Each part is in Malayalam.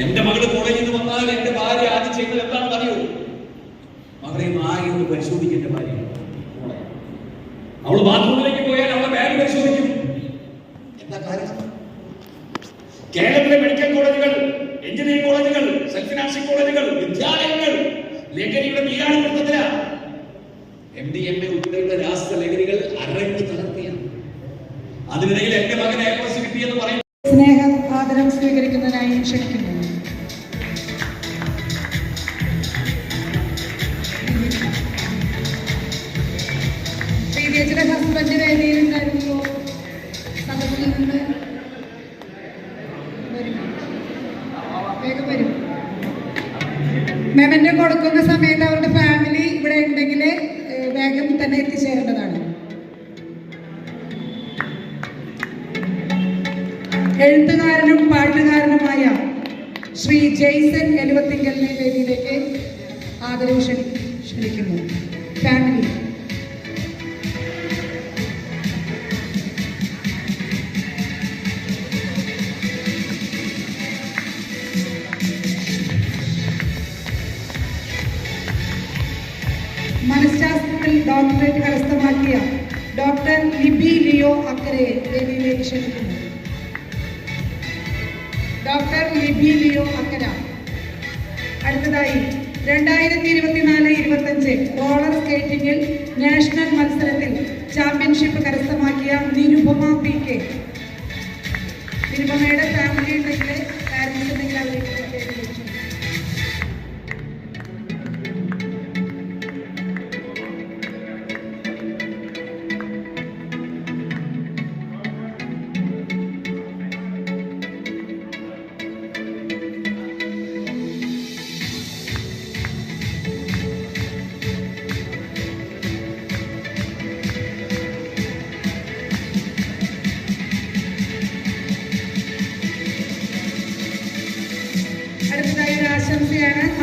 എന്റെ മകള് കോളേജിൽ നിന്ന് വന്നാൽ എന്റെ ഭാര്യ ആദ്യം ചെയ്യുന്നത് എന്താണെന്ന് അറിയോ? മകളെ മാറി ഒന്ന് പരിശോധിക്കേണ്ട ഭാര്യ. അവള് ബാത്റൂമിലേക്ക് പോയാൽ അവളെ ബാഗ് പരിശോധിക്കും. എന്താ കാരണം? കേരളത്തിലെ മെഡിക്കൽ കോളേജുകൾ, എഞ്ചിനീയറിംഗ് കോളേജുകൾ, സെൽഫ് ഫിനാൻസിംഗ് കോളേജുകൾ, വിദ്യാലയങ്ങൾ ലഹരിയുടെ നീരാളിപ്പെടുത്തത്തിലാണ്. MDMA ഉൾപ്പെടെയുള്ള രാസ ലഹരികൾ അരങ്ങ് തളർത്തിയാണ്. അതിനിടയിൽ എന്റെ മകൻ A+ കിട്ടിയെന്ന് പറയും. സ്നേഹം ആദരം സ്വീകരിക്കുന്നതിനായി ക്ഷണിക്കുന്നു. ശ്രീദേച്ചിയുടെ ഹസ്ബൻഡ് വേദിയിലുണ്ടായിരുന്നല്ലോ. സദസ്സിൽ നിന്ന് വേഗം വരും. മെമന്റോ കൊടുക്കുന്ന സമയത്ത് അവരുടെ ഫാമിലി ഇവിടെ ഉണ്ടെങ്കിൽ വേഗം തന്നെ എത്തിച്ചേരേണ്ടതാണ്. എഴുത്തുകാരനും പാട്ടുകാരനുമായ ശ്രീ ജെയ്സൺ എലുവത്തിങ്കലിനെ വേദിയിലേക്ക് ആദരവ് ക്ഷണിക്കുന്നു. ഫാമിലി മനഃശാസ്ത്രത്തിൽ ഡോക്ടറേറ്റ് കരസ്ഥമാക്കിയ ഡോക്ടർ ലിബി ലിയോ അക്കരെ വേദിയിലേക്ക് ക്ഷണിക്കുന്നു. ഡോക്ടർ ലിബി ലിയോ അക്കര. അടുത്തതായി 2024-25 റോളർ സ്കേറ്റിംഗിൽ നാഷണൽ മത്സരത്തിൽ ചാമ്പ്യൻഷിപ്പ് കരസ്ഥമാക്കിയ നിരുപമ PK. നിരുപമയുടെ ഫാമിലി ഉണ്ടെങ്കിൽ പാരൻസ് ഉണ്ടെങ്കിൽ അവർക്ക്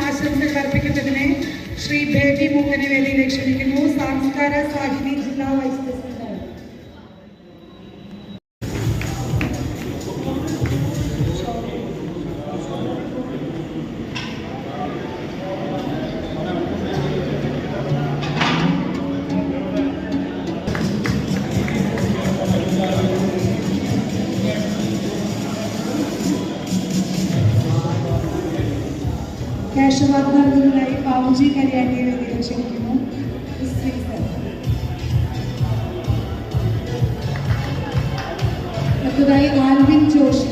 ആശംസകൾ അർപ്പിക്കുന്നതിന് ശ്രീ ബേബി മൂക്കനെ വേദിയിലേക്ക് ക്ഷണിക്കുന്നു. സംസ്കാര സാഹിതി ജില്ലാ വൈസ് പ്രസിഡന്റ്. ക്യാഷവാഗ്ദാനത്തിനായി പാവുജി കരിയാട്ടിയെ വേദിയിലേക്ക് ക്ഷണിക്കുന്നു. അടുത്തതായി ആൽവിൻ ജോഷി.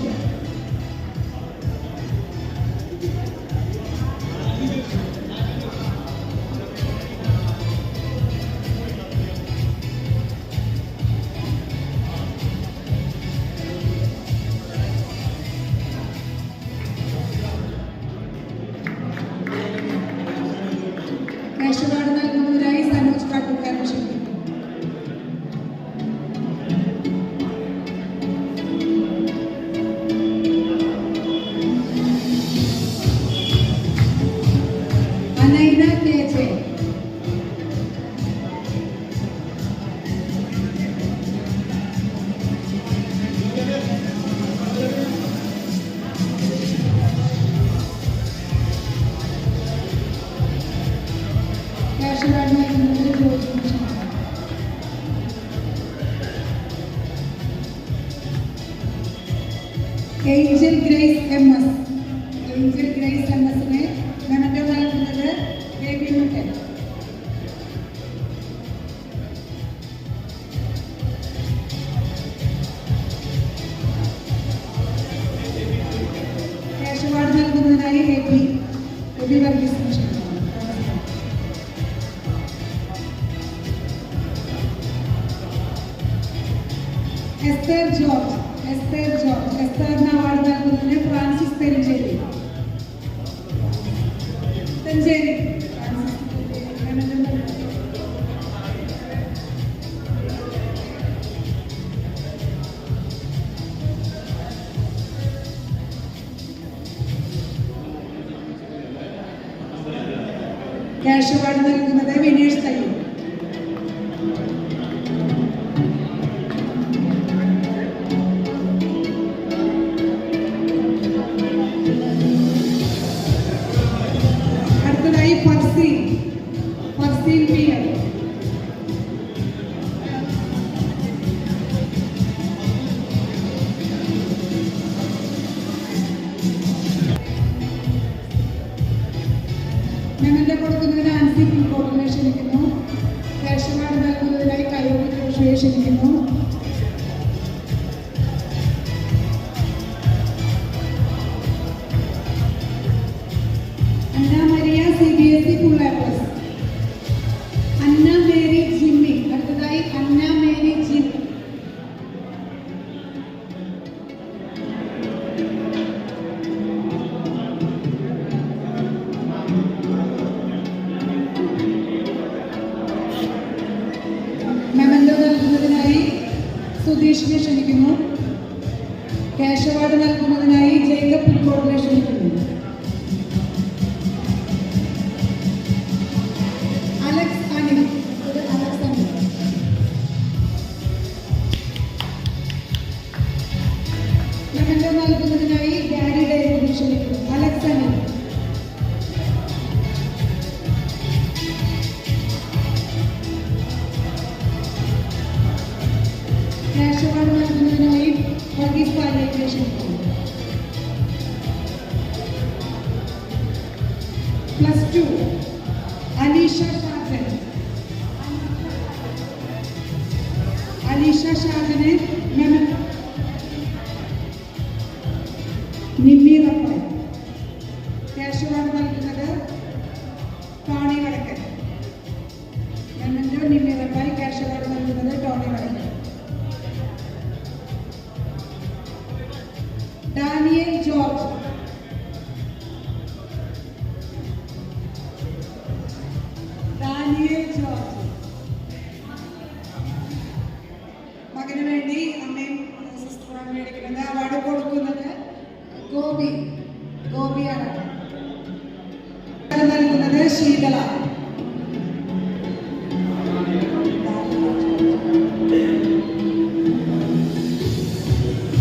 ക്യാഷവാർഡ് നൽകുന്നതിനായി സനോജ് കാട്ടുകാരനെ ക്ഷണിക്കുന്നു. അനൈന KJ. ഏഞ്ചൽ ഗ്രേസ് MS. ഏഞ്ചൽ ഗ്രേസ് MS-ന് മെമന്റോ നൽകുന്നത് ബേബി മുട്ടൻ. ക്യാഷവാർഡ് നൽകുന്നതിനായി എബി വർഗീസ്. എസ്തർ ജോർജ്. എസ്തറിന് അവാർഡ് നൽകുന്നതിന് ഫ്രാൻസിസ് പെരിഞ്ചേരി. ക്യാഷ് അവാർഡ് നൽകുന്നത് വിനേഷ് തയ്യൽ. ക്ഷണിക്കുന്നു. Anna Maria CBSE full A plus. Anna Mary Jimmy. അടുത്തതായി അന്ന മേരി ജിമ്മി. മെമന്റോ നൽകുന്നതിനായി സുധീഷിനെ ക്ഷണിക്കുന്നു. ക്യാഷ് അവാർഡ് നൽകുന്നതിനായി ജേക്കബ് പുൽക്കോടിനെ ക്ഷണിക്കുന്നു. അലക്സ് അനിൽ. അലക്സ് അനിൽ. മെമന്റോ നൽകുന്നതിനായി ഗാരി ഡേവിഡിനെ ക്ഷണിക്കുന്നു. അലക്സ് അനിൽ. ക്യാഷ് അവാർഡ് നൽകുന്നതിനായി വർഗീസ് പാലിയേറ്റിനെ ക്ഷണിക്കുന്നു. +2 അലീഷ ഷാജൻ. അലീഷ ഷാജന് നിമ്മി റപ്പായി. ക്യാഷ് അവാർഡ് നൽകുന്നത് Tony Vadakkan. Memento Nimmi Rappai. Cash award നൽകുന്നത് Tony Vadakkan. Daniel George. Daniel George മകന് വേണ്ടി അമ്മയും സിസ്റ്ററാണ് മേടിക്കുന്നത്. അവാർഡ് കൊടുക്കുന്നത് ഗോപിയാണ്. നൽകുന്നത് Sheethala.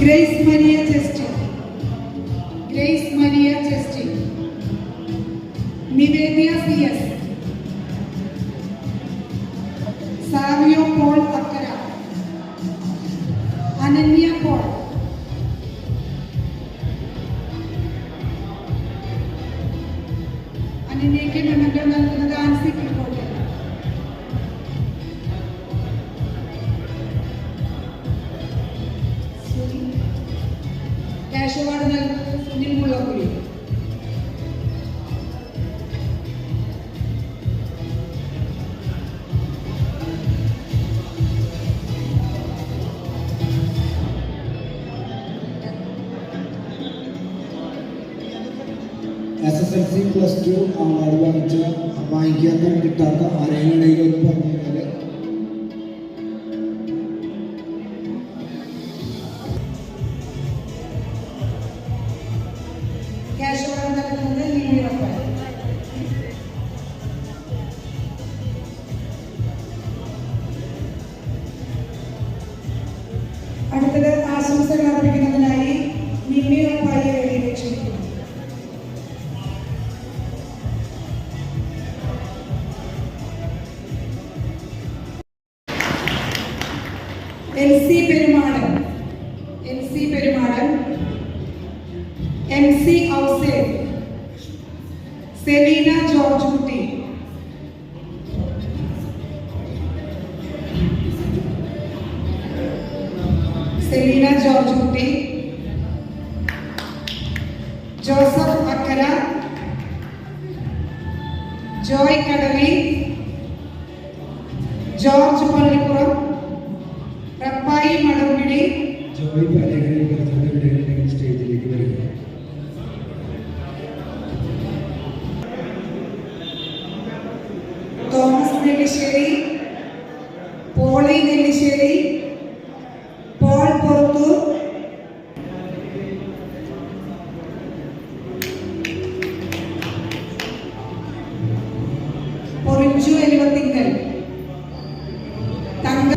Grace Maria Chesty. Grace Maria Chesty. Nivedya CS. Savio Paul Akkara. Ananya Paul. അനന്യയ്ക്ക് മെമന്റോ നൽകുന്നത് ആൻസി പുൽക്കോട്. ക്യാഷ് അവാർഡ് നൽകുന്നത് സുനിൽ മുള്ളക്കുഴി. SSLC +2 അവാർഡ് വാങ്ങിക്കാൻ കിട്ടാത്ത ആരെങ്കിലും എന്ന് പറഞ്ഞു കഴിഞ്ഞാൽ ക്യാഷ് അവാർഡ് നൽകുന്നത് നിമ്മി റപ്പായി. അടുത്തത് ആശംസകൾ അർപ്പിക്കുന്നതിനായി നിമ്മി റപ്പായിയെ വേദിയിലേക്ക് ക്ഷണിക്കുന്നു. LC Perumadan. LC Perumadan. MC Ouseph. Selina George Kutty. Selina George Kutty. Joseph Akkara. Joy Kadavi. George Pallippuram. Rappai Madambidi. Joy പാലേഖനെ സ്റ്റേജിലേക്ക് വരിക. തോമസ് നെല്ലിശ്ശേരി. പോളി നെല്ലിശ്ശേരി. പോൾ പുറത്തൂർ. പൊറിഞ്ചു എലുവത്തിങ്കൽ. തങ്ക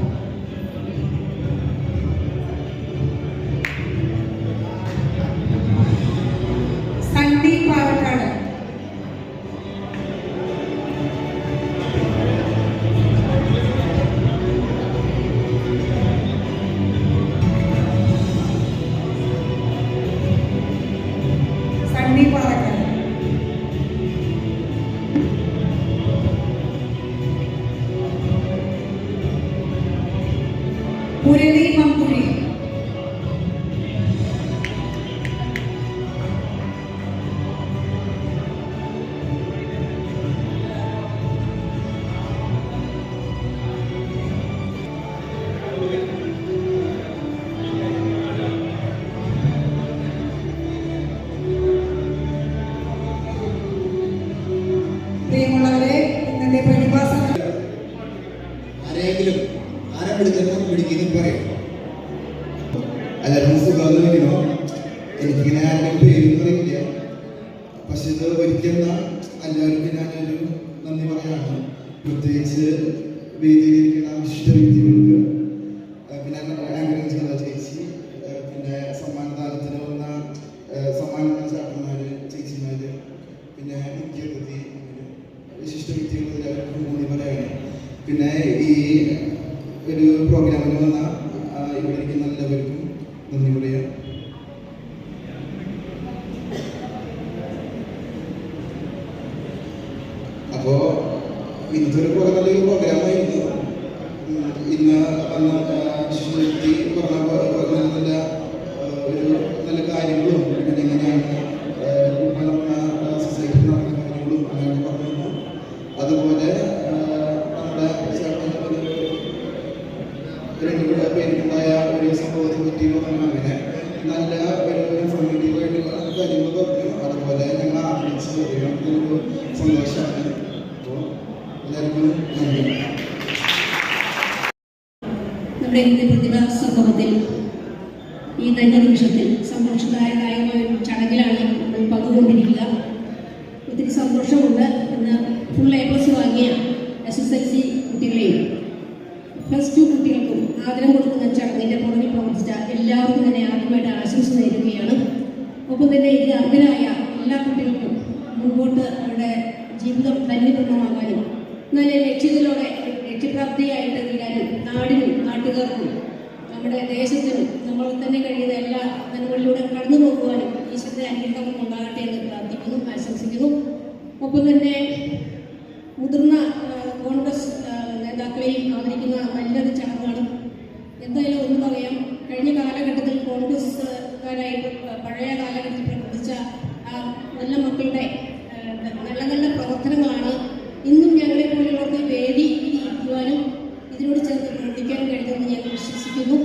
സണ്ണി പാലക്കാട്. ഇത് ഒരുക്കുന്ന എല്ലാവർക്കും ഞാനൊരു നന്ദി പറയാണ്. പ്രത്യേകിച്ച് വേദിയിലിരിക്കുന്ന വിശിഷ്ട വ്യക്തികൾക്ക്, പിന്നെ ആങ്കറിംഗ് ചെയ്ത ചേച്ചി, പിന്നെ സമ്മാനദാനത്തിന് വന്ന സമ്മാനങ്ങൾ ചാട്ടന്മാര്, ചേച്ചിമാര്, പിന്നെ മുഖ്യതിഥി, വിശിഷ്ട വ്യക്തികൾ എല്ലാവർക്കും നന്ദി പറയാണ്. പിന്നെ ഈ ഒരു പ്രോഗ്രാമിന് വന്ന ഇവിടെ ഇരിക്കുന്ന എല്ലാവർക്കും നന്ദി പറയാം. അപ്പോൾ ഇന്നത്തെ ഒരു നല്ലൊരു പ്രോഗ്രാമായിരുന്നു. ഇന്ന് ശുചി പറഞ്ഞ നല്ല ഒരു നല്ല കാര്യങ്ങളും പിന്നെ എങ്ങനെയാണ് നമ്മുടെ സൊസൈറ്റി നടക്കുന്ന കാര്യങ്ങളും അങ്ങനെ പറഞ്ഞു. അതുപോലെ നമ്മുടെ രണ്ട് പേരുണ്ടായ ഒരു സംഭവത്തെ പറ്റി പറഞ്ഞു. അങ്ങനെ നല്ല ഒരു ഇൻഫോർമേറ്റീവ് ആയിട്ടുള്ള കാര്യങ്ങൾ പറഞ്ഞു. അതുപോലെ ഞങ്ങൾ ആഗ്രഹിച്ച് ഒരു സന്തോഷമാണ്. അപ്പോൾ എല്ലാവർക്കും നന്ദി. നമ്മുടെ ഇന്ത്യൻ പ്രതിഭാ സംഗമത്തിൽ ഈ തന്നെ നിമിഷത്തിൽ സന്തോഷദായകമായ ഒരു ചടങ്ങിലാണ് നമ്മൾ പങ്കുകൊണ്ടിരിക്കുക. ഒത്തിരി സന്തോഷമുണ്ട്. ഇന്ന് ഫുൾ A+ വാങ്ങിയ SSLC കുട്ടികളെയും +2 കുട്ടികൾക്കും ആദരം കൊടുക്കുന്ന ചടങ്ങിൻ്റെ പുറകിൽ പ്രവർത്തിച്ച എല്ലാവർക്കും തന്നെ ആദ്യമായിട്ട് ആശംസ നേരുകയാണ്. ഒപ്പം തന്നെ ഇതിൽ അർഹരായ എല്ലാ കുട്ടികൾക്കും മുൻപോട്ട് അവരുടെ ജീവിതം ധന്യപൂർണ്ണമാകാനും നല്ല ലക്ഷ്യപ്രാപ്തിയായിട്ട് തീരാനും നാടിനും നാട്ടുകാർക്കും നമ്മുടെ ദേശത്തിനും നമ്മൾ തന്നെ കഴിയുന്ന എല്ലാ നന്മകളിലൂടെ കടന്നു പോകുവാനും ഈശ്വരന്റെ അനുഗ്രഹം ഉണ്ടാകട്ടെ എന്ന് പ്രാർത്ഥിക്കുന്നു, ആശംസിക്കുന്നു. ഒപ്പം തന്നെ മുതിർന്ന കോൺഗ്രസ് നേതാക്കളെയും ആദരിക്കുന്ന നല്ലൊരു ചടങ്ങാണ്. എന്തായാലും ഒന്ന് പറയാം, കഴിഞ്ഞ കാലഘട്ടത്തിൽ കോൺഗ്രസ്സുകാരായിട്ട് പഴയ കാലഘട്ടത്തിൽ പ്രവർത്തിച്ച നല്ല മക്കളുടെ നല്ല നല്ല പ്രവർത്തനങ്ങളാണ് ഇന്നും ഞങ്ങളെ പോലുള്ളവർക്ക് വേദി ഇരിക്കുവാനും ഇതിനോട് ചേർത്ത് പ്രവർത്തിക്കാനും കഴിയുമെന്ന് ഞാൻ വിശ്വസിക്കുന്നു.